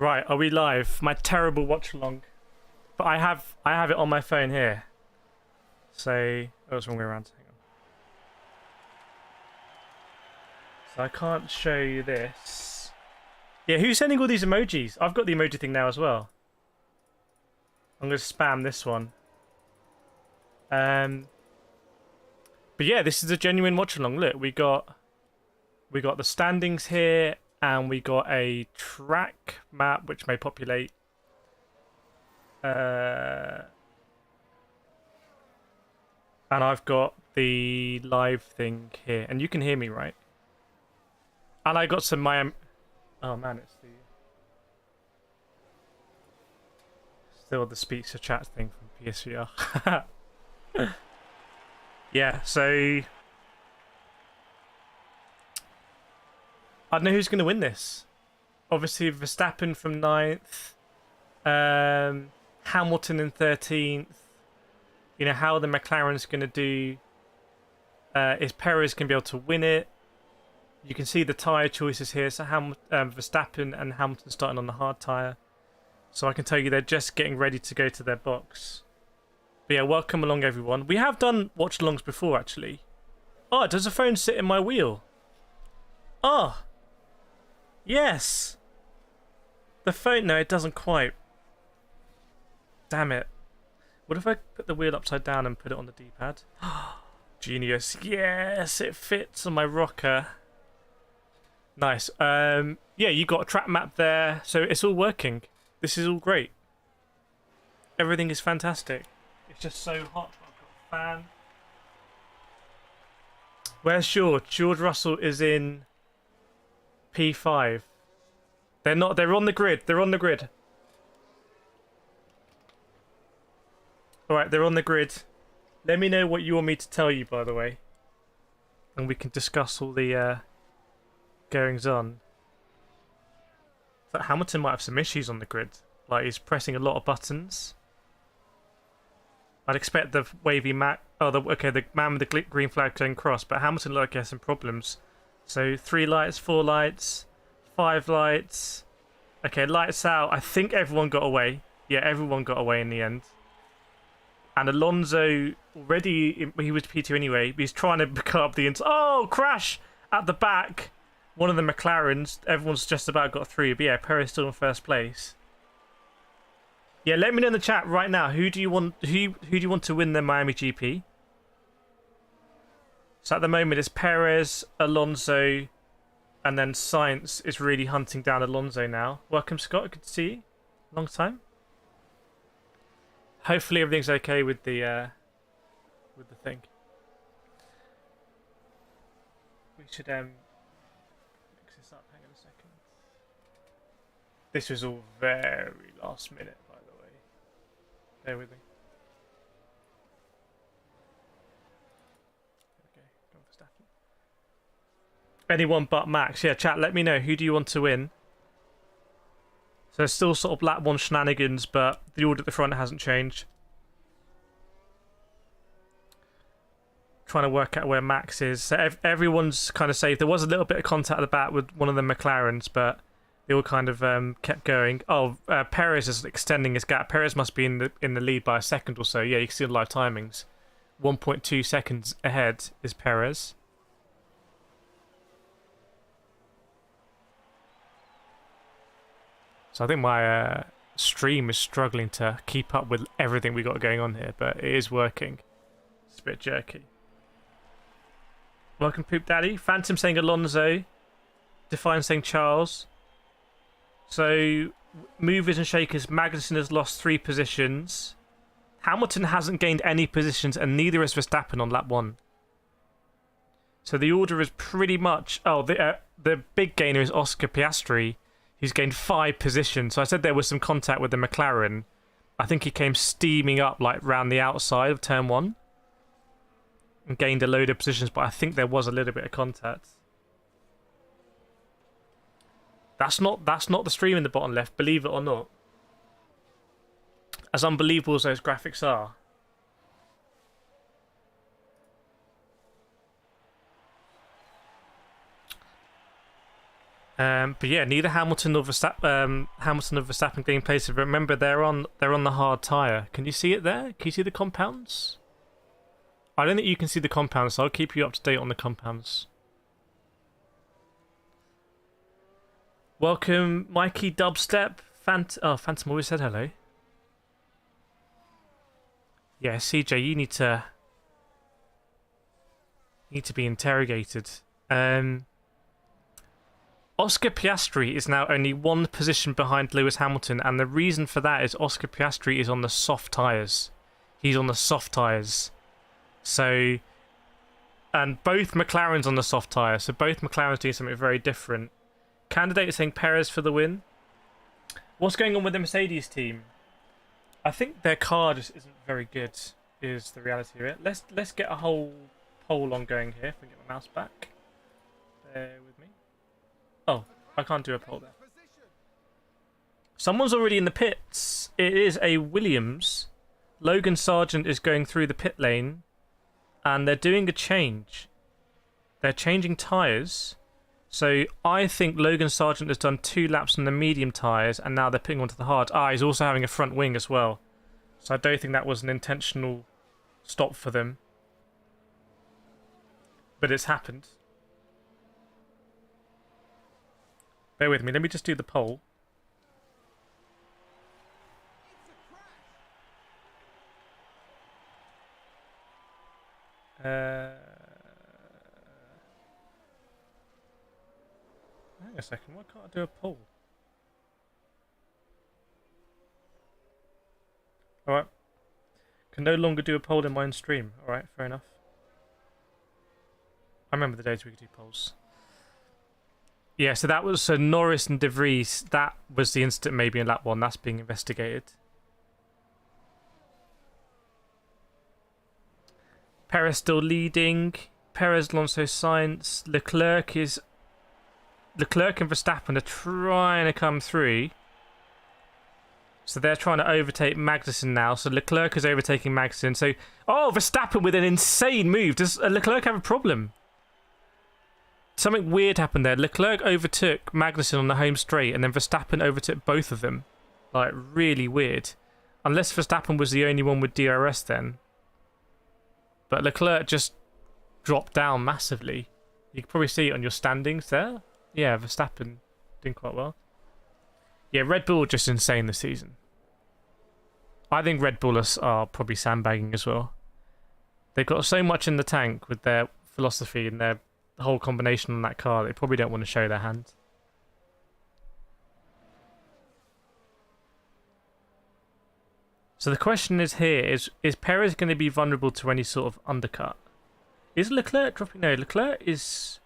Right, are we live? My terrible watch along. But I have it on my phone here. So oh, it's wrong way around. Hang on. So I can't show you this. Yeah, who's sending all these emojis? I've got the emoji thing now as well. I'm gonna spam this one. But yeah, this is a genuine watch along. Look, we got the standings here, and we got a track map which may populate. And I've got the live thing here, and you can hear me, right? And I got some my. Oh man, it's still the speech to chat thing from PSVR. Yeah, so I don't know who's going to win this. Obviously, Verstappen from 9th, Hamilton in 13th. You know, how the McLaren's going to do. Is Perez going to be able to win it? You can see the tyre choices here. So Verstappen and Hamilton starting on the hard tyre. So I can tell you they're just getting ready to go to their box. But yeah, welcome along everyone. We have done watch-alongs before actually. Oh, does the phone sit in my wheel? Oh! Yes! The phone... No, it doesn't quite. Damn it. What if I put the wheel upside down and put it on the D-pad? Genius. Yes, it fits on my rocker. Nice. Yeah, you got a track map there, so it's all working. This is all great. Everything is fantastic. It's just so hot. I've got a fan. Where's George? George Russell is in P5. They're not. They're on the grid. They're on the grid. All right, they're on the grid. Let me know what you want me to tell you, by the way, and we can discuss all the goings on. But Hamilton might have some issues on the grid. Like he's pressing a lot of buttons. I'd expect the wavy Mac. Oh, the man with the green flag going cross, but Hamilton looked like he has some problems. So 3 lights, 4 lights, 5 lights. Okay, lights out. I think everyone got away. Yeah, everyone got away in the end. And Alonso already, he was P2 anyway, but he's trying to cut up the oh, crash at the back. One of the McLarens. Everyone's just about got through. But yeah, Perez still in first place. Yeah, let me know in the chat right now. Who do you want? Who do you want to win the Miami GP? So at the moment it's Perez, Alonso, and then Sainz is really hunting down Alonso now. Welcome, Scott. Good to see you. Long time. Hopefully everything's okay with the thing. We should mix this up. Hang on a second. This was all very last minute, by the way. Bear with me. Okay, go for Staffen. Anyone but Max. Yeah, chat. Let me know. Who do you want to win? So it's still sort of lap 1 shenanigans, but the order at the front hasn't changed. Trying to work out where Max is. So everyone's kind of safe. There was a little bit of contact at the back with one of the McLarens, but they all kind of kept going. Oh, Perez is extending his gap. Perez must be in the lead by a second or so. Yeah, you can see the live timings. 1.2 seconds ahead is Perez. So I think my stream is struggling to keep up with everything we got going on here, but it is working. It's a bit jerky. Welcome, Poop Daddy. Phantom saying Alonso. Define saying Charles. So, movers and shakers, Magnussen has lost 3 positions. Hamilton hasn't gained any positions, and neither has Verstappen on lap 1. So the order is pretty much... Oh, the big gainer is Oscar Piastri. He's gained 5 positions. So I said there was some contact with the McLaren. I think he came steaming up like round the outside of turn 1 and gained a load of positions, but I think there was a little bit of contact. That's not the stream in the bottom left, believe it or not. As unbelievable as those graphics are. But yeah, neither Hamilton or Verstappen getting places. Remember, they're on the hard tyre. Can you see it there? Can you see the compounds? I don't think you can see the compounds, so I'll keep you up to date on the compounds. Welcome, Mikey Dubstep. Phantom always said hello. Yeah, CJ, you need to be interrogated. Oscar Piastri is now only one position behind Lewis Hamilton, and the reason for that is Oscar Piastri is on the soft tyres. He's on the soft tyres. So, and both McLaren's on the soft tyres, so both McLaren's doing something very different. Candidate is saying Perez for the win. What's going on with the Mercedes team? I think their car just isn't very good, is the reality of it. Let's get a whole poll on going here, if I can get my mouse back. Bear with me. Oh, I can't do a poll there. Someone's already in the pits. It is a Williams. Logan Sargent is going through the pit lane, and they're doing a change. They're changing tyres. So I think Logan Sargent has done 2 laps on the medium tyres, and now they're putting onto the hard. He's also having a front wing as well. So I don't think that was an intentional stop for them. But it's happened. Bear with me, let me just do the poll. Hang a second, why can't I do a poll? Alright. Can no longer do a poll in my own stream. Alright, fair enough. I remember the days we could do polls. Yeah, so that was Norris and De Vries. That was the incident maybe in lap 1. That's being investigated. Perez still leading. Perez, Alonso, Sainz. Leclerc and Verstappen are trying to come through. So they're trying to overtake Magnussen now. So Leclerc is overtaking Magnussen. So, Verstappen with an insane move. Does Leclerc have a problem? Something weird happened there. Leclerc overtook Magnussen on the home straight, and then Verstappen overtook both of them. Like, really weird. Unless Verstappen was the only one with DRS then. But Leclerc just dropped down massively. You can probably see it on your standings there. Yeah, Verstappen doing quite well. Yeah, Red Bull are just insane this season. I think Red Bull are probably sandbagging as well. They've got so much in the tank with their philosophy and their whole combination on that car, they probably don't want to show their hand. So the question is here, is Perez going to be vulnerable to any sort of undercut? Is Leclerc dropping? No, Leclerc is...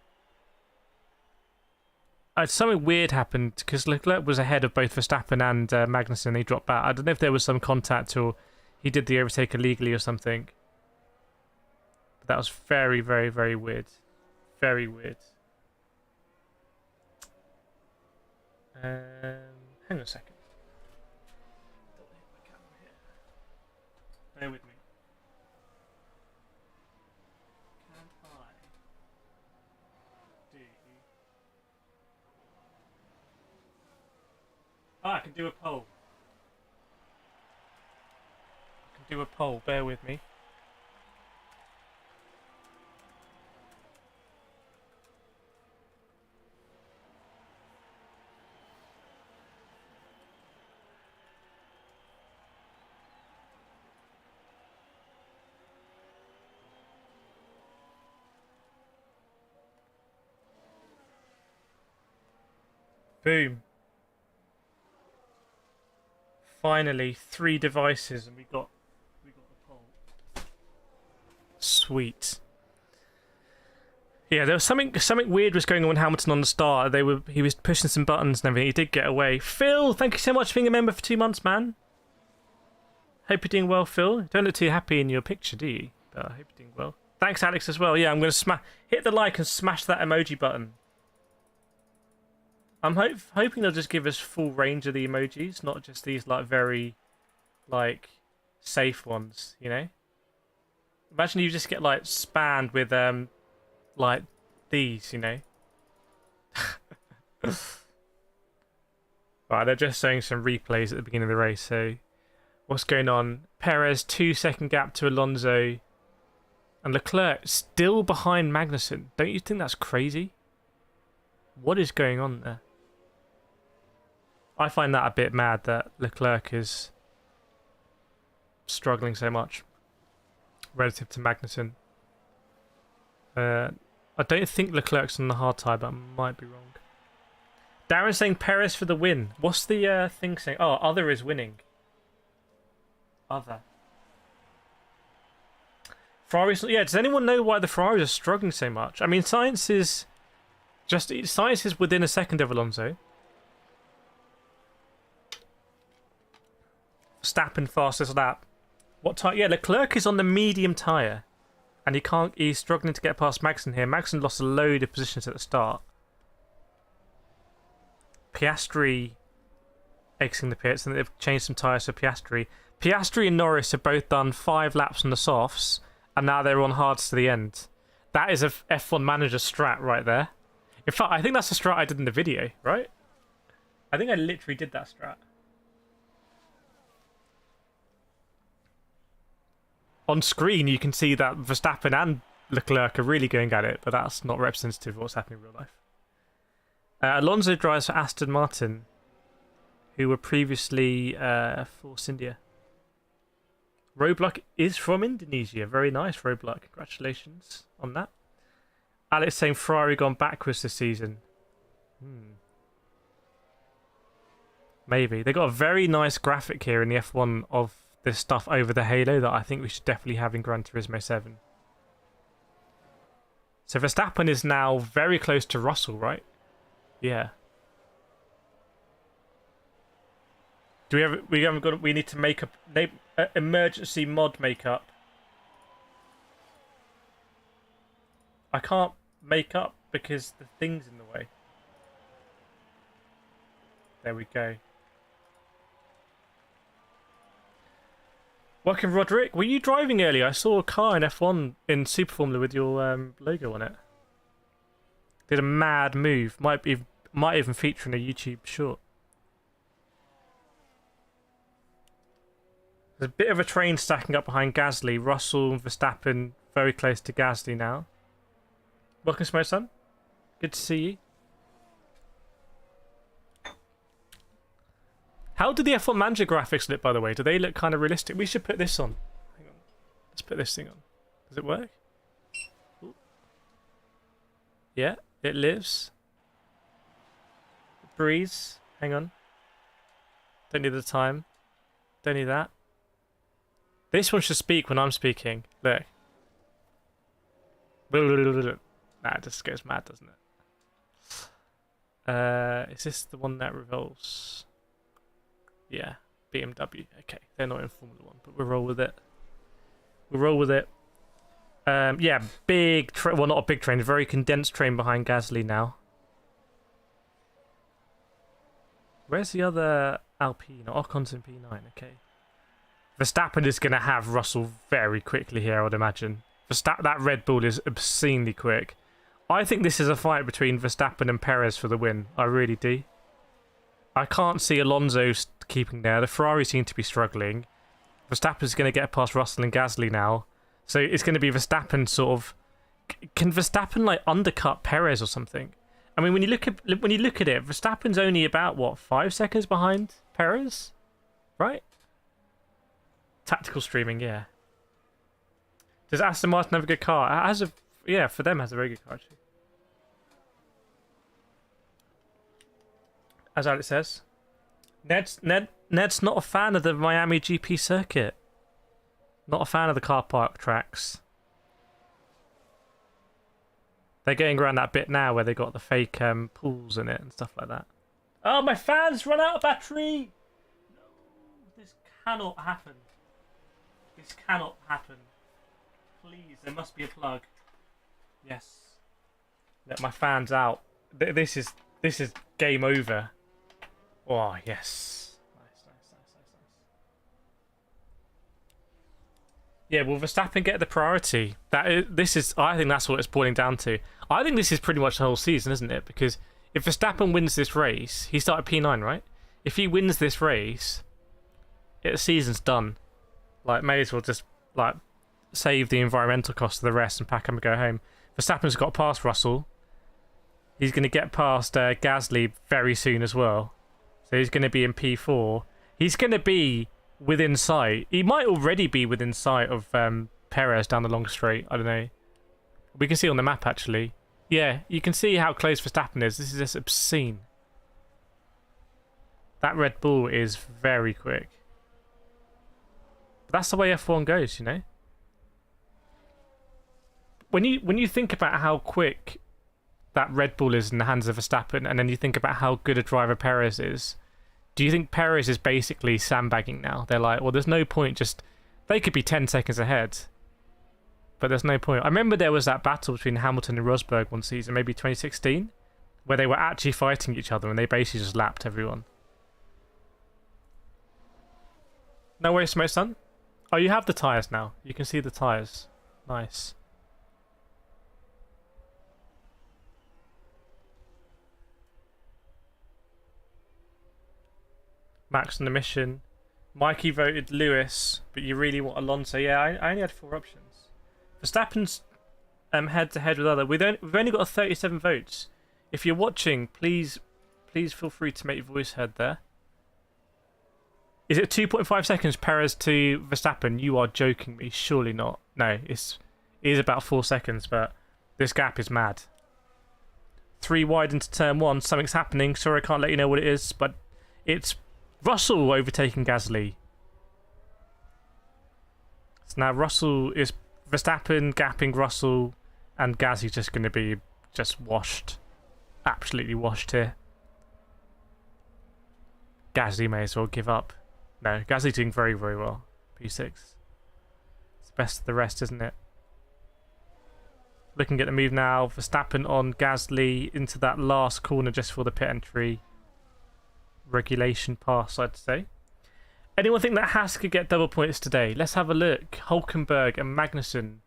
something weird happened because Leclerc was ahead of both Verstappen and Magnussen. He dropped back. I don't know if there was some contact or he did the overtake illegally or something. But that was very, very, very weird. Very weird. Hang on a second. Bear with me. Can I do... I can do a poll. I can do a poll, bear with me. Boom. Finally, 3 devices and we got the poll. Sweet. Yeah, there was something weird was going on with Hamilton on the start. He was pushing some buttons and everything. He did get away. Phil, thank you so much for being a member for 2 months, man. Hope you're doing well, Phil. You don't look too happy in your picture, do you? But I hope you're doing well. Thanks, Alex, as well. Yeah, I'm going to hit the like and smash that emoji button. I'm hoping they'll just give us full range of the emojis, not just these like very like safe ones, you know? Imagine you just get like spammed with like these, you know? Right, they're just showing some replays at the beginning of the race. So, what's going on? Perez 2-second gap to Alonso, and Leclerc still behind Magnussen. Don't you think that's crazy? What is going on there? I find that a bit mad that Leclerc is struggling so much relative to Magnussen. I don't think Leclerc's on the hard tyre, but I might be wrong. Darren's saying Perez for the win. What's the thing saying? Oh, other is winning. Other. Ferraris. Yeah, does anyone know why the Ferraris are struggling so much? I mean, science is within a second of Alonso. Verstappen fastest lap. What tyre? Yeah, Leclerc is on the medium tyre, and he's struggling to get past Magnussen here. Magnussen lost a load of positions at the start. Piastri exiting the pits, and they've changed some tyres for Piastri. Piastri and Norris have both done 5 laps on the softs, and now they're on hards to the end. That is a F1 manager strat right there. In fact, I think that's the strat I did in the video, right? I think I literally did that strat. On screen, you can see that Verstappen and Leclerc are really going at it, but that's not representative of what's happening in real life. Alonso drives for Aston Martin, who were previously Force India. Roadblock is from Indonesia. Very nice, Roadblock. Congratulations on that. Alex saying Ferrari gone backwards this season. Maybe. They got a very nice graphic here in the F1 of this stuff over the halo that I think we should definitely have in Gran Turismo 7. So Verstappen is now very close to Russell, right? Yeah. We need to make a emergency mod makeup. I can't make up because the thing's in the way. There we go. Welcome, Roderick. Were you driving earlier? I saw a car in F1 in Super Formula with your logo on it. Did a mad move. Might even feature in a YouTube short. There's a bit of a train stacking up behind Gasly. Russell and Verstappen very close to Gasly now. Welcome, Smoke Son. Good to see you. How do the F1 Manager graphics look, by the way? Do they look kind of realistic? We should put this on. Hang on. Let's put this thing on. Does it work? Ooh. Yeah, it lives. It breathes. Hang on. Don't need the time. Don't need that. This one should speak when I'm speaking. Look. Nah, it just goes mad, doesn't it? Is this the one that revolves? Yeah, BMW. Okay, they're not in Formula 1, but we'll roll with it. We'll roll with it. Yeah, big train. Well, not a big train, a very condensed train behind Gasly now. Where's the other Alpine? Ocon's in P9, okay. Verstappen is going to have Russell very quickly here, I would imagine. That Red Bull is obscenely quick. I think this is a fight between Verstappen and Perez for the win. I really do. I can't see Alonso keeping there. The Ferrari seem to be struggling. Verstappen's going to get past Russell and Gasly now. So it's going to be Verstappen sort of... Can Verstappen like undercut Perez or something? I mean, when you look at it, Verstappen's only about, what, 5 seconds behind Perez? Right? Tactical streaming, yeah. Does Aston Martin have a good car? Yeah, for them, it has a very good car, actually. As Alex says, Ned's not a fan of the Miami GP circuit. Not a fan of the car park tracks. They're getting around that bit now where they got the fake pools in it and stuff like that. Oh, my fans run out of battery! No, this cannot happen. This cannot happen. Please, there must be a plug. Yes. Let my fans out. This is game over. Oh, yes. Nice. Yeah, will Verstappen get the priority? I think that's what it's boiling down to. I think this is pretty much the whole season, isn't it? Because if Verstappen wins this race, he started P9, right? If he wins this race, the season's done. Like, may as well just like save the environmental cost of the rest and pack him and go home. Verstappen's got past Russell. He's going to get past Gasly very soon as well. So he's going to be in P4. He's going to be within sight. He might already be within sight of Perez down the long straight. I don't know. We can see on the map, actually. Yeah, you can see how close Verstappen is. This is just obscene. That Red Bull is very quick. But that's the way F1 goes, you know? When you think about how quick that Red Bull is in the hands of Verstappen, and then you think about how good a driver Perez is, do you think Perez is basically sandbagging now? They're like, well, there's no point, just... They could be 10 seconds ahead, but there's no point. I remember there was that battle between Hamilton and Rosberg one season, maybe 2016, where they were actually fighting each other and they basically just lapped everyone. No way, Smoke Sun. Oh, you have the tyres now. You can see the tyres. Nice. Max on the mission. Mikey voted Lewis, but you really want Alonso. Yeah, I only had 4 options. Verstappen's head to head with other. We've only got 37 votes. If you're watching, please feel free to make your voice heard there. Is it 2.5 seconds Perez to Verstappen? You are joking me. Surely not. No, it is about 4 seconds, but this gap is mad. 3 wide into turn 1. Something's happening. Sorry, I can't let you know what it is, but it's Russell overtaking Gasly. So now Russell is Verstappen gapping Russell, and Gasly's just going to be just washed. Absolutely washed here. Gasly may as well give up. No, Gasly's doing very, very well. P6. It's the best of the rest, isn't it? Looking at the move now. Verstappen on Gasly into that last corner just for the pit entry. Regulation pass, I'd say. Anyone think that Haas could get double points today? Let's have a look. Hulkenberg and Magnussen.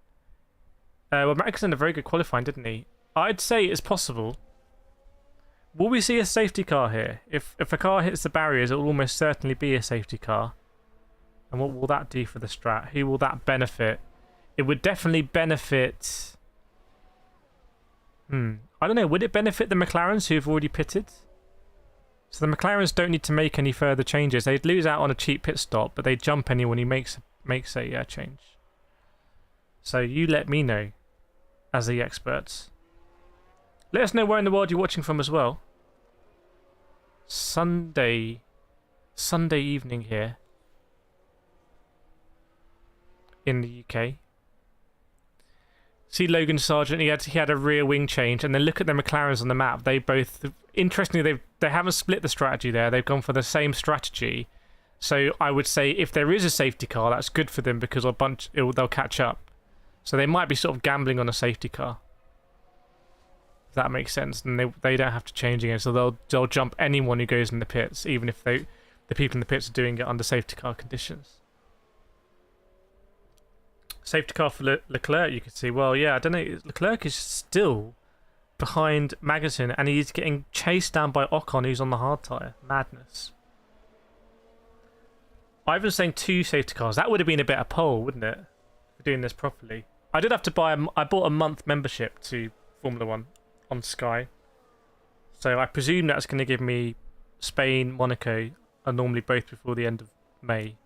Well, Magnussen had a very good qualifying, didn't he? I'd say it's possible. Will we see a safety car here? If a car hits the barriers, it will almost certainly be a safety car. And what will that do for the strat? Who will that benefit? It would definitely benefit... I don't know. Would it benefit the McLarens who have already pitted? So the McLarens don't need to make any further changes. They'd lose out on a cheap pit stop, but they'd jump anyone who makes a change. So you let me know, as the experts. Let us know where in the world you're watching from as well. Sunday evening here in the UK. See Logan Sargent, he had a rear wing change, and then look at the McLarens on the map. They both, interestingly, they haven't split the strategy there. They've gone for the same strategy. So I would say if there is a safety car, that's good for them because they'll catch up. So they might be sort of gambling on a safety car. If that makes sense, and they don't have to change again. So they'll jump anyone who goes in the pits, even if the people in the pits are doing it under safety car conditions. Safety car for Leclerc, you can see. Well, yeah, I don't know. Leclerc is still behind Magnussen, and he's getting chased down by Ocon, who's on the hard tyre. Madness. Ivan's saying 2 safety cars. That would have been a better poll, wouldn't it? For doing this properly. I did have to buy I bought a month membership to Formula 1 on Sky. So I presume that's going to give me Spain, Monaco, are normally both before the end of May.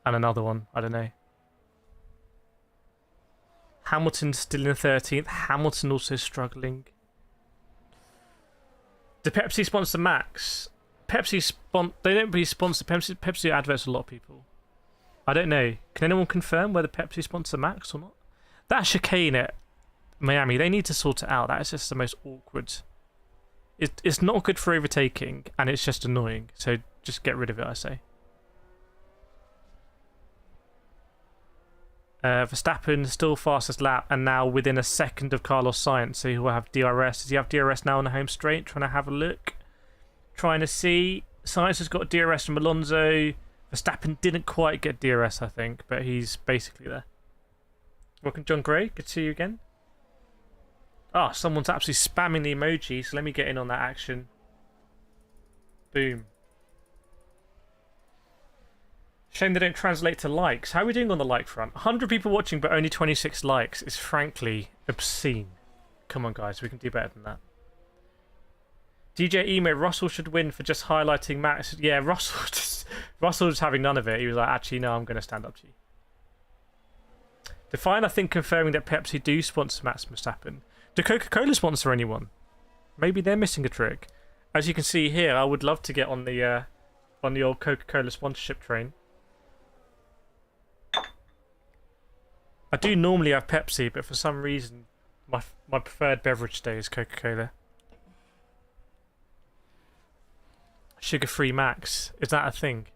And another one, I don't know. Hamilton still in 13th. Hamilton also struggling. Do Pepsi sponsor Max? They don't really sponsor Pepsi adverts a lot of people. I don't know. Can anyone confirm whether Pepsi sponsor Max or not? That chicane at Miami, they need to sort it out. That is just the most awkward. It's not good for overtaking, and it's just annoying. So just get rid of it, I say. Verstappen still fastest lap, and now within a second of Carlos Sainz, so he will have DRS. Does he have DRS now on the home straight? Trying to have a look. Trying to see. Sainz has got DRS from Alonso. Verstappen didn't quite get DRS, I think, but he's basically there. Welcome, John Gray. Good to see you again. Oh, someone's absolutely spamming the emoji, so let me get in on that action. Boom. Shame they don't translate to likes. How are we doing on the like front? 100 people watching, but only 26 likes is frankly obscene. Come on, guys, we can do better than that. DJ Emo, Russell should win for just highlighting Max. Yeah, Russell just having none of it. He was like, actually, no, I'm going to stand up to you. Define, I think, confirming that Pepsi do sponsor Max Verstappen. Do Coca-Cola sponsor anyone? Maybe they're missing a trick. As you can see here, I would love to get on the old Coca-Cola sponsorship train. I do normally have Pepsi, but for some reason, my preferred beverage today is Coca-Cola. Sugar-free Max, is that a thing?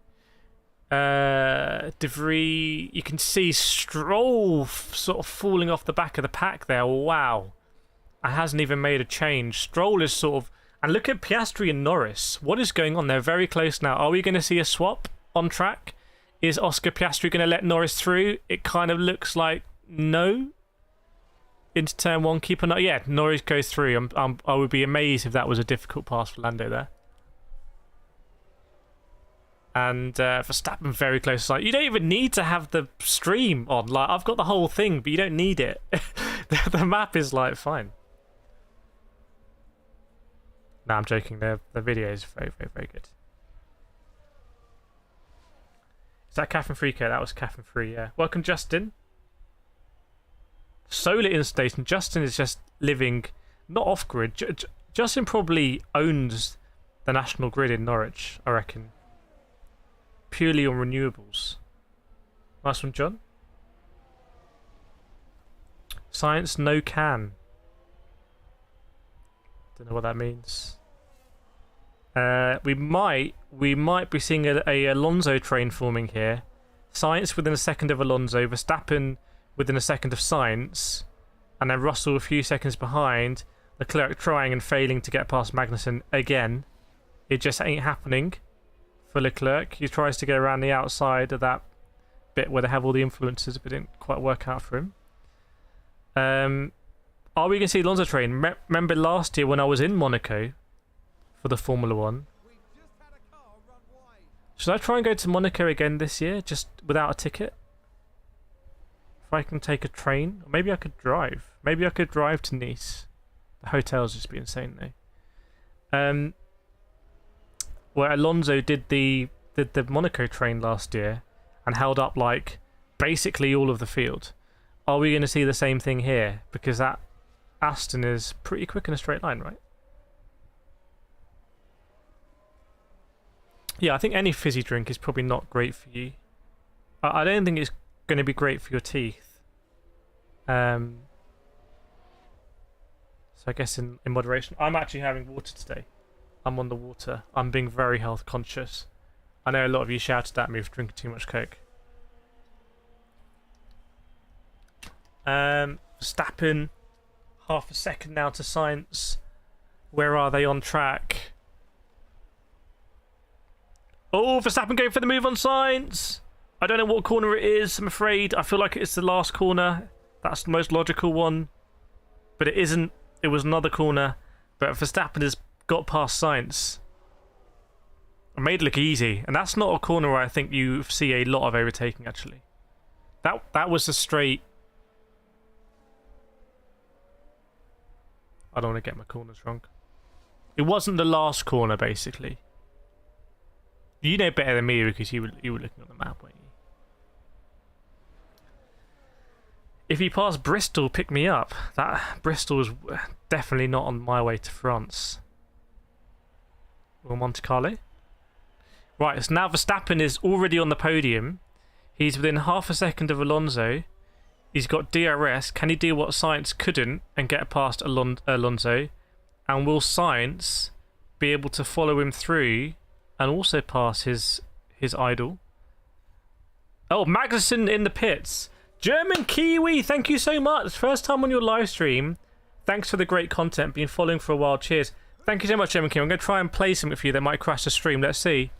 DeVries, you can see Stroll sort of falling off the back of the pack there. Wow. It hasn't even made a change. Stroll is sort of... And look at Piastri and Norris. What is going on? They're very close now. Are we going to see a swap on track? Is Oscar Piastri going to let Norris through? It kind of looks like no. Into turn one, keep an eye. Yeah, Norris goes through. I would be amazed if that was a difficult pass for Lando there. And Verstappen very close. Like, you don't even need to have the stream on. Like, I've got the whole thing, but you don't need it. The map is like fine. No, I'm joking. The video is very, very, very good. Is that Catherine Free? That was Catherine Free, yeah. Welcome, Justin. Solar installation. Justin is just living not off grid. Justin probably owns the national grid in Norwich, I reckon. Purely on renewables. Nice one, John. Science no can. Don't know what that means. We might be seeing a Alonso train forming here. Science within a second of Alonso, Verstappen within a second of Science, and then Russell a few seconds behind. Leclerc trying and failing to get past Magnussen again. It just ain't happening for Leclerc. He tries to go around the outside of that bit where they have all the influences, but it didn't quite work out for him. Are we going to see Alonso train? Remember last year when I was in Monaco for the Formula 1? Should I try and go to Monaco again this year, just without a ticket? If I can take a train? Or maybe I could drive. Maybe I could drive to Nice. The hotels just be insane though. Where Alonso did the Monaco train last year and held up like basically all of the field. Are we going to see the same thing here? Because that Aston is pretty quick in a straight line, right? Yeah, I think any fizzy drink is probably not great for you. I don't think it's going to be great for your teeth. So I guess in moderation. I'm actually having water today. I'm on the water. I'm being very health conscious. I know a lot of you shouted at me for drinking too much Coke. Verstappen, half a second now to Sainz. Where are they on track? Oh, Verstappen going for the move on Sainz. I don't know what corner it is, I'm afraid. I feel like it's the last corner. That's the most logical one. But it isn't. It was another corner. But Verstappen has got past Sainz. I made it look easy. And that's not a corner where I think you see a lot of overtaking, actually. That was a straight... I don't want to get my corners wrong. It wasn't the last corner, basically. You know better than me because you were looking at the map, weren't you? If you pass Bristol, pick me up. That Bristol is definitely not on my way to France. Or Monte Carlo. Right, so now Verstappen is already on the podium. He's within half a second of Alonso. He's got DRS. Can he do what Sainz couldn't and get past Alonso? And will Sainz be able to follow him through and also pass his idol? Oh, Magnussen in the pits. German Kiwi, thank you so much. First time on your live stream. Thanks for the great content. Been following for a while. Cheers. Thank you so much, German Kiwi. I'm going to try and play something for you that might crash the stream. Let's see.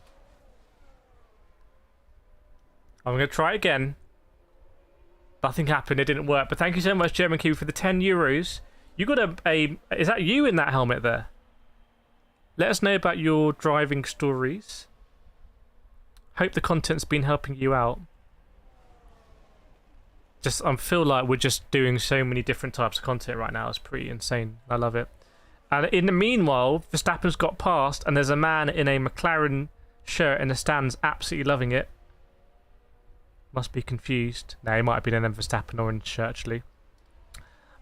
I'm going to try again. Nothing happened. It didn't work. But thank you so much, German Kiwi, for the 10 euros. You got a... Is that you in that helmet there? Let us know about your driving stories. Hope the content's been helping you out. I feel like we're just doing so many different types of content right now. It's pretty insane. I love it. And in the meanwhile, Verstappen's got past, and there's a man in a McLaren shirt in the stands absolutely loving it. Must be confused. No, he might have been in a Verstappen orange shirt, actually.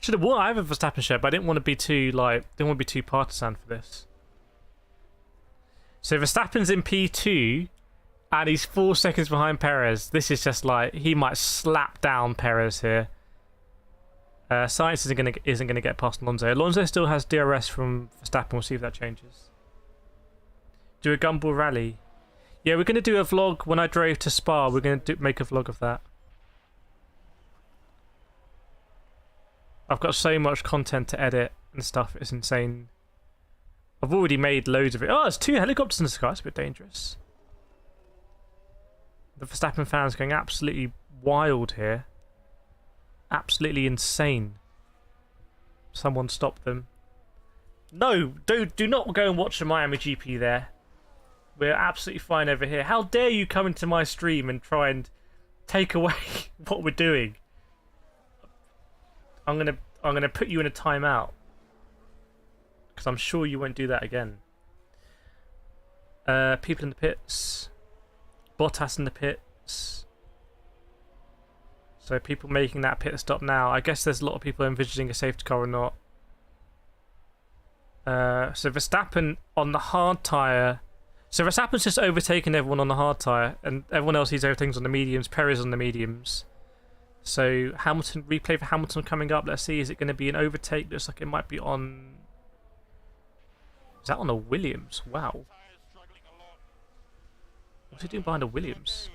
Should have worn. I have a Verstappen shirt, but I didn't want to be too partisan for this. So Verstappen's in P2, and he's 4 seconds behind Perez. This is just like he might slap down Perez here. Sainz isn't gonna get past Alonso. Alonso still has DRS from Verstappen. We'll see if that changes. Do a gumball rally. Yeah, we're gonna do a vlog when I drove to Spa. We're gonna make a vlog of that. I've got so much content to edit and stuff. It's insane. I've already made loads of it. Oh, there's 2 helicopters in the sky. It's a bit dangerous. The Verstappen fans going absolutely wild here. Absolutely insane. Someone stop them. No, do not go and watch the Miami GP there. We're absolutely fine over here. How dare you come into my stream and try and take away what we're doing? I'm gonna put you in a timeout. Because I'm sure you won't do that again. People in the pits. Bottas in the pits. So people making that pit stop now. I guess there's a lot of people envisaging a safety car or not. So Verstappen on the hard tyre. So Verstappen's just overtaken everyone on the hard tyre, and everyone else sees everything's on the mediums. Perez on the mediums. So Hamilton, replay for Hamilton coming up. Let's see, is it going to be an overtake? Looks like it might be on... Is that on a Williams? Wow. What's he doing behind a Williams?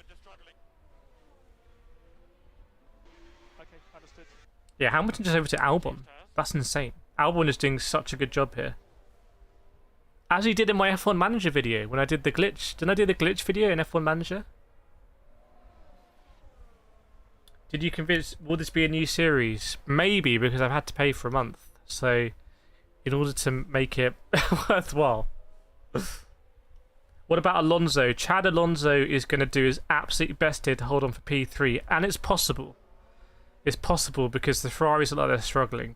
Yeah, Hamilton just over to Albon. That's insane. Albon is doing such a good job here. As he did in my F1 Manager video when I did the glitch. Didn't I do the glitch video in F1 Manager? Did you convince... Will this be a new series? Maybe, because I've had to pay for a month. So, in order to make it worthwhile. What about Alonso? Chad Alonso is going to do his absolute best here to hold on for P3. And it's possible. It's possible because the Ferraris look like they're struggling.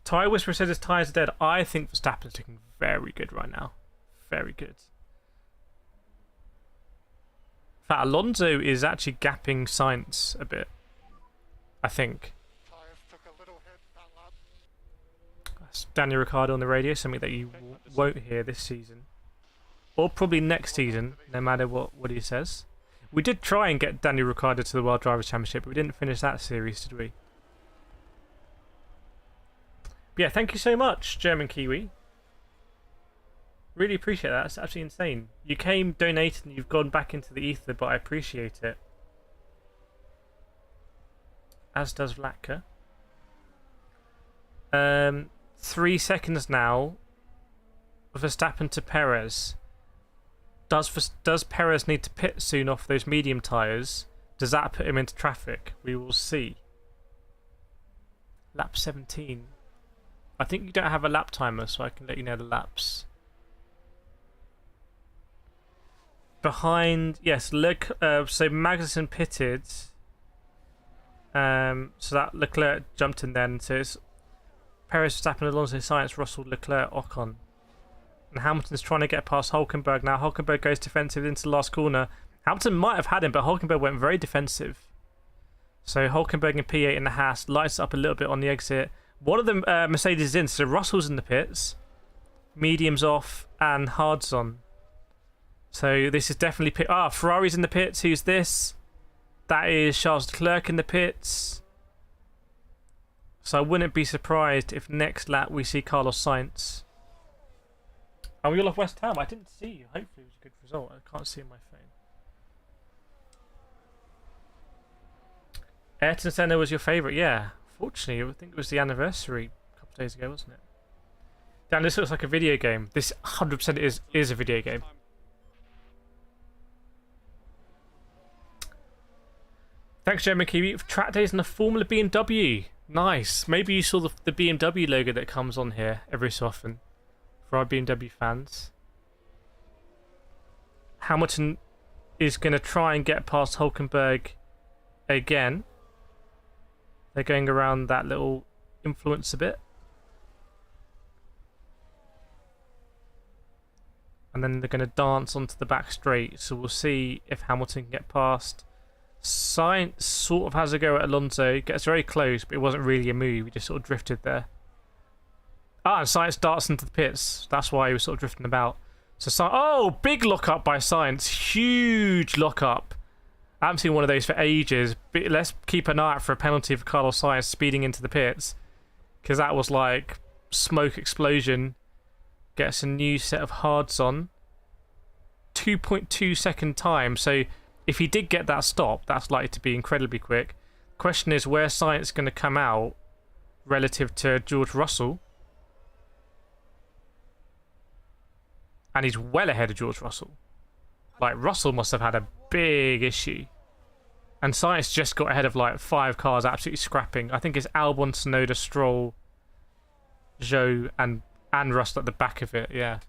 Tyre Whisperer says his tyres are dead. I think Verstappen's looking very good right now. Very good. In fact, Alonso is actually gapping Sainz a bit. I think. That's Daniel Ricciardo on the radio, something that you won't hear this season. Or probably next season, no matter what he says. We did try and get Daniel Ricciardo to the World Drivers' Championship, but we didn't finish that series, did we? But yeah, thank you so much, German Kiwi. Really appreciate that. It's absolutely insane. You came, donated, and you've gone back into the ether, but I appreciate it. As does Vlatka. 3 seconds now. Verstappen to Perez. Does Perez need to pit soon off those medium tyres? Does that put him into traffic? We will see. Lap 17. I think you don't have a lap timer, so I can let you know the laps. Behind, yes, so Magnussen pitted. So that Leclerc jumped in then. So it's Perez, Verstappen, Alonso, Sainz, Russell, Leclerc, Ocon. And Hamilton's trying to get past Hülkenberg now. Hülkenberg goes defensive into the last corner. Hamilton might have had him, but Hülkenberg went very defensive. So Hülkenberg in P8 in the Haas lights up a little bit on the exit. One of the Mercedes is in, so Russell's in the pits. Medium's off and hard's on. So this is definitely Ferrari's in the pits. Who's this? That is Charles Leclerc in the pits. So I wouldn't be surprised if next lap we see Carlos Sainz. And we all have West Ham. I didn't see you. Hopefully it was a good result. I can't see on my phone. Ayrton Senna was your favourite? Yeah. Fortunately, I think it was the anniversary a couple of days ago, wasn't it? Dan, this looks like a video game. This 100% is a video game. Thanks, German Kiwi. Track days in the Formula BMW. Nice. Maybe you saw the BMW logo that comes on here every so often for our BMW fans. Hamilton is going to try and get past Hulkenberg again. They're going around that little influence a bit. And then they're going to dance onto the back straight. So we'll see if Hamilton can get past. Sainz sort of has a go at Alonso. Gets very close, but it wasn't really a move. He just sort of drifted there. Ah, and Sainz darts into the pits. That's why he was sort of drifting about. So oh, big lock-up by Sainz. Huge lock-up. I haven't seen one of those for ages. But let's keep an eye out for a penalty for Carlos Sainz speeding into the pits. Because that was like smoke explosion. Gets a new set of hards on. 2.2 second time. So if he did get that stop, that's likely to be incredibly quick. Question is where Sainz going to come out relative to George Russell. And he's well ahead of George Russell. Like, Russell must have had a big issue. And Sainz just got ahead of like 5 cars absolutely scrapping. I think it's Albon, Tsunoda, Stroll, Zhou, and Russell at the back of it, yeah.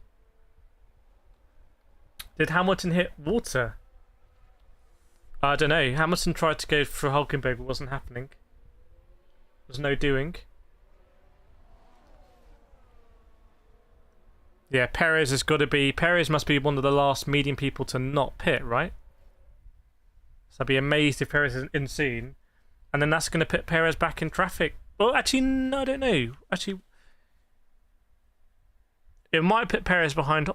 Did Hamilton hit water? I don't know. Hamilton tried to go for Hulkenberg, but it wasn't happening. There's no doing. Yeah, Perez has got to be... Perez must be one of the last medium people to not pit, right? So I'd be amazed if Perez isn't seen. And then that's going to put Perez back in traffic. Well, actually, no, I don't know. Actually, it might put Perez behind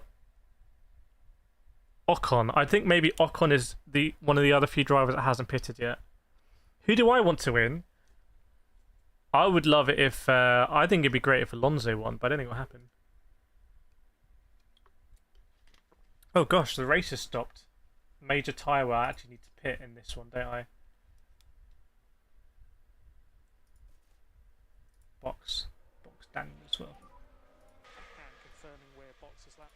Ocon. I think maybe Ocon is one of the other few drivers that hasn't pitted yet. Who do I want to win? I would love it if... I think it'd be great if Alonso won, but I don't think it'll happen. Oh gosh, the race has stopped. Major tyre wear. I actually need to pit in this one, don't I? Box Daniel as well. And confirming where box is that.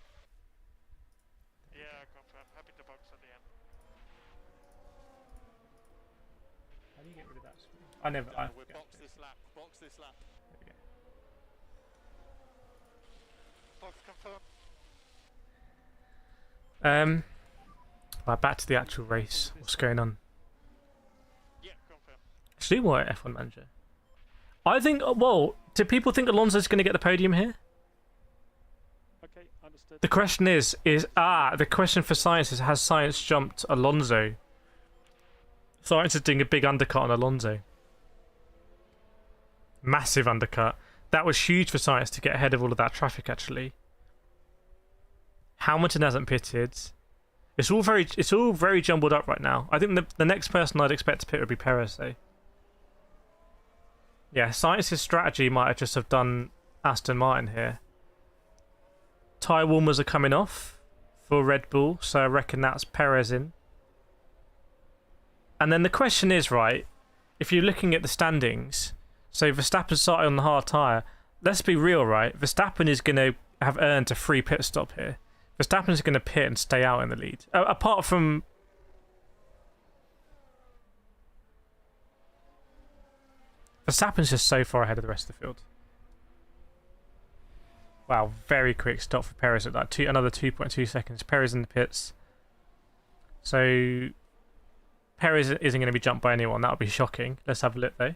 Yeah, confirm. Happy to box at the end. How do you get rid of that screen? I never. No, we'll box this lap. Box this lap. There we go. Box confirm. Right, back to the actual race. What's going on? Yeah, confirm. Actually, what F1 manager? I think. Well, do people think Alonso's going to get the podium here? Okay, understood. The question is the question for Sainz is, has Sainz jumped Alonso? Sainz is doing a big undercut on Alonso. Massive undercut. That was huge for Sainz to get ahead of all of that traffic, actually. Hamilton hasn't pitted. It's all very jumbled up right now. I think the next person I'd expect to pit would be Perez, though. Yeah, Sainz's strategy might have just have done Aston Martin here. Tyre warmers are coming off for Red Bull, so I reckon that's Perez in. And then the question is, right, if you're looking at the standings, so Verstappen started on the hard tyre. Let's be real, right? Verstappen is going to have earned a free pit stop here. Verstappen's going to pit and stay out in the lead. Apart from... Verstappen's just so far ahead of the rest of the field. Wow, very quick stop for Perez at that. Another 2.2 seconds. Perez in the pits. So... Perez isn't going to be jumped by anyone. That would be shocking. Let's have a look, though.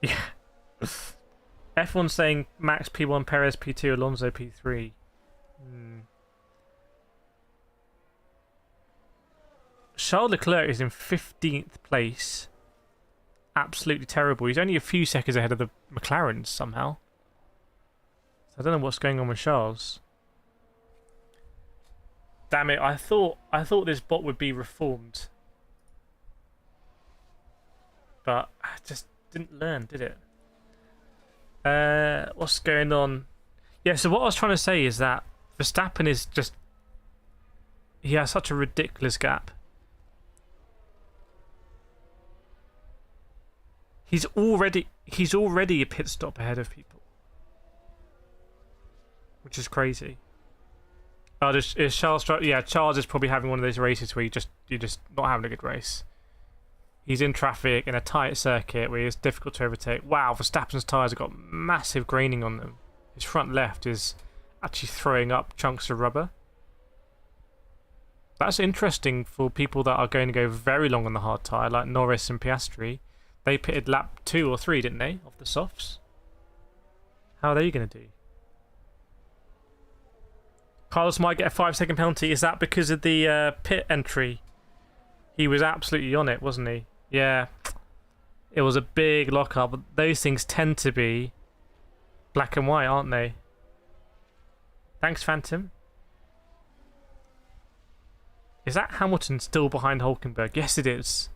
Yeah. F1 saying Max P1, Perez P2, Alonso P3. Charles Leclerc is in 15th place. Absolutely terrible. He's only a few seconds ahead of the McLarens somehow. So I don't know what's going on with Charles. Damn it, I thought this bot would be reformed. But I just didn't learn, did it? What's going on? Yeah, so what I was trying to say is that Verstappen is just... He has such a ridiculous gap. He's already a pit stop ahead of people. Which is crazy. Oh, is Charles... Yeah, Charles is probably having one of those races where you're just not having a good race. He's in traffic in a tight circuit where it's difficult to overtake. Wow, Verstappen's tyres have got massive graining on them. His front left is actually throwing up chunks of rubber. That's interesting for people that are going to go very long on the hard tyre, like Norris and Piastri. They pitted lap 2 or 3, didn't they, of the softs? How are they going to do? Carlos might get a 5-second penalty. Is that because of the pit entry? He was absolutely on it, wasn't he? Yeah. It was a big lock-up. Those things tend to be black and white, aren't they? Thanks, Phantom. Is that Hamilton still behind Hulkenberg? Yes, it is.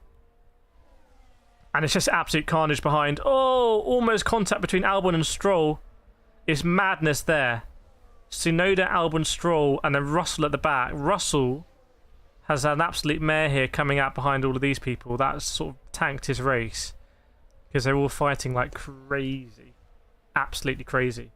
And it's just absolute carnage behind. Oh, almost contact between Albon and Stroll. It's madness there. Tsunoda, Albon, Stroll, and then Russell at the back. Russell has an absolute mare here coming out behind all of these people. That's sort of tanked his race. Because they're all fighting like crazy. Absolutely crazy.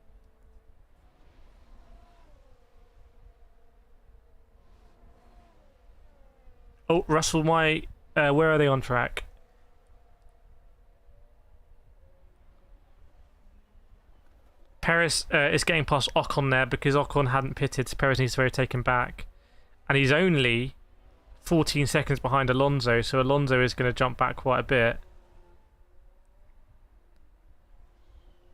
Oh, Russell might... where are they on track? Perez is getting past Ocon there because Ocon hadn't pitted, so Perez needs to be taken back. And he's only 14 seconds behind Alonso, so Alonso is going to jump back quite a bit.